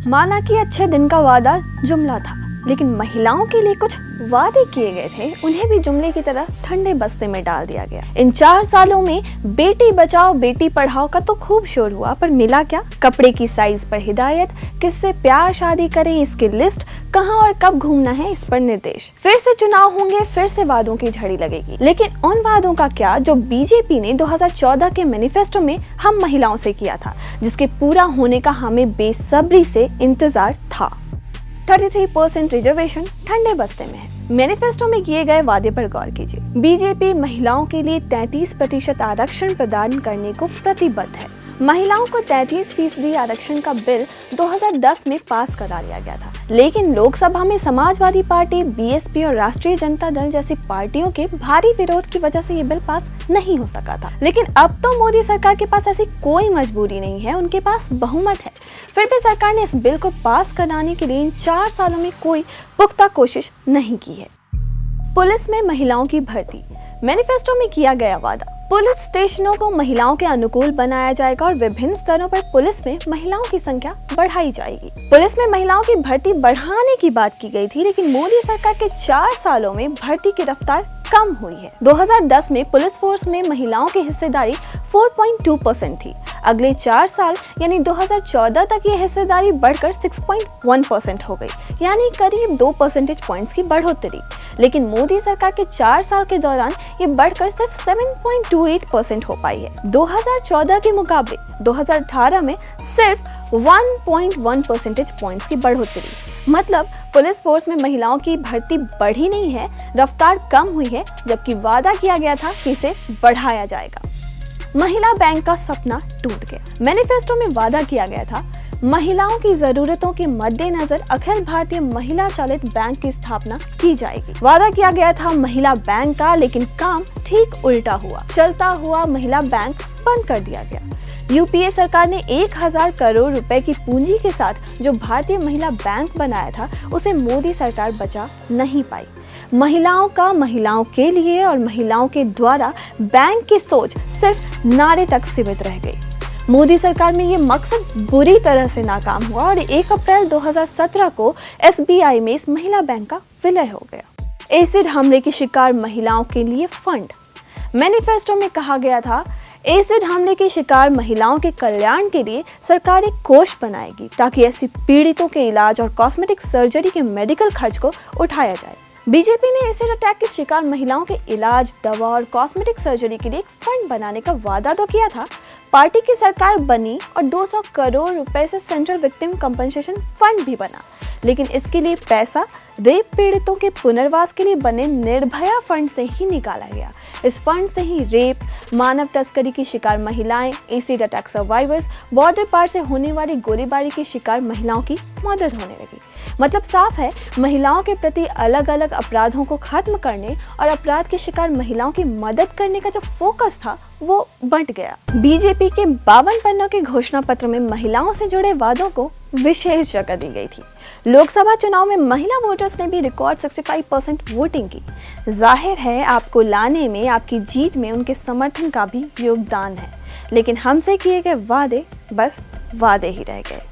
माना कि अच्छे दिन का वादा जुमला था, लेकिन महिलाओं के लिए कुछ वादे किए गए थे, उन्हें भी जुमले की तरह ठंडे बस्ते में डाल दिया गया। इन 4 सालों में बेटी बचाओ बेटी पढ़ाओ का तो खूब शोर हुआ, पर मिला क्या? कपड़े की साइज पर हिदायत, किससे प्यार शादी करें इसकी लिस्ट, कहां और कब घूमना है इस पर निर्देश। फिर से चुनाव होंगे, फिर से वादों की झड़ी लगेगी, लेकिन उन वादों का क्या जो बीजेपी ने 2014 के मैनिफेस्टो में हम महिलाओं से किया था, जिसके पूरा होने का हमें बेसब्री से इंतजार था। 33% रिजर्वेशन ठंडे बस्ते में है। मैनिफेस्टो में किए गए वादे पर गौर कीजिए। बीजेपी महिलाओं के लिए 33% आरक्षण प्रदान करने को प्रतिबद्ध है। महिलाओं को 33% आरक्षण का बिल 2010 में पास करा लिया गया था, लेकिन लोकसभा में समाजवादी पार्टी, बीएसपी और राष्ट्रीय जनता दल जैसी पार्टियों के भारी विरोध की वजह से ये बिल पास नहीं हो सका था। लेकिन अब तो मोदी सरकार के पास ऐसी कोई मजबूरी नहीं है, उनके पास बहुमत है। फिर भी सरकार ने इस बिल को पास कराने के लिए इन 4 सालों में कोई पुख्ता कोशिश नहीं की है। पुलिस में महिलाओं की भर्ती। मैनिफेस्टो में किया गया वादा, पुलिस स्टेशनों को महिलाओं के अनुकूल बनाया जाएगा और विभिन्न स्तरों पर पुलिस में महिलाओं की संख्या बढ़ाई जाएगी। पुलिस में महिलाओं की भर्ती बढ़ाने की बात की गई थी, लेकिन मोदी सरकार के 4 सालों में भर्ती की रफ्तार कम हुई है। 2010 में पुलिस फोर्स में महिलाओं की हिस्सेदारी 4.2% थी। अगले 4 साल यानी 2014 तक ये हिस्सेदारी बढ़कर 6.1% हो गई, यानी करीब 2 परसेंटेज पॉइंट्स की बढ़ोतरी। लेकिन मोदी सरकार के 4 साल के दौरान ये बढ़कर सिर्फ 7.28% हो पाई है। 2014 के मुकाबले 2018 में सिर्फ 1.1 परसेंटेज पॉइंट्स की बढ़ोतरी। मतलब पुलिस फोर्स में महिलाओं की भर्ती बढ़ी नहीं है, रफ्तार कम हुई है, जबकि वादा किया गया था कि इसे बढ़ाया जाएगा। महिला बैंक का सपना टूट गया। मैनिफेस्टो में वादा किया गया था, महिलाओं की जरूरतों के मद्देनजर अखिल भारतीय महिला चालित बैंक की स्थापना की जाएगी। वादा किया गया था महिला बैंक का, लेकिन काम ठीक उल्टा हुआ। चलता हुआ महिला बैंक बंद कर दिया गया। यूपीए सरकार ने 1000 करोड़ रुपए की पूंजी के साथ जो भारतीय महिला बैंक बनाया था, उसे मोदी सरकार बचा नहीं पाई। महिलाओं का महिलाओं के लिए और महिलाओं के द्वारा बैंक की सोच सिर्फ नारे तक सीमित रह गई। मोदी सरकार में ये मकसद बुरी तरह से नाकाम हुआ और 1 अप्रैल 2017 को एसबीआई में इस महिला बैंक का विलय हो गया। एसिड हमले की शिकार महिलाओं के लिए फंड। मैनिफेस्टो में कहा गया था, एसिड हमले की शिकार महिलाओं के कल्याण के लिए सरकार एक कोष बनाएगी, ताकि ऐसी पीड़ितों के इलाज और कॉस्मेटिक सर्जरी के मेडिकल खर्च को उठाया जाए। बीजेपी ने एसिड अटैक की शिकार महिलाओं के इलाज, दवा और कॉस्मेटिक सर्जरी के लिए एक फंड बनाने का वादा तो किया था। पार्टी की सरकार बनी और 200 करोड़ रुपए से सेंट्रल विक्टिम कंपनसेशन फंड भी बना, लेकिन इसके लिए पैसा रेप पीड़ितों के पुनर्वास के लिए बने निर्भया फंड से ही निकाला गया। इस फंड से ही रेप, मानव तस्करी की शिकार महिलाएं, एसिड अटैक सर्वाइवर्स, बॉर्डर पार से होने वाली गोलीबारी की शिकार महिलाओं की मदद होने लगी। मतलब साफ है, महिलाओं के प्रति अलग अलग अपराधों को खत्म करने और अपराध की शिकार महिलाओं की मदद करने का जो फोकस था वो बंट गया। बीजेपी के 52 पन्नों के घोषणा पत्र में महिलाओं से जुड़े वादों को विशेष जगह दी गई थी। लोकसभा चुनाव में महिला वोटर्स ने भी रिकॉर्ड 65% वोटिंग की। जाहिर है आपको लाने में, आपकी जीत में उनके समर्थन का भी योगदान है, लेकिन हमसे किए गए वादे बस वादे ही रह गए।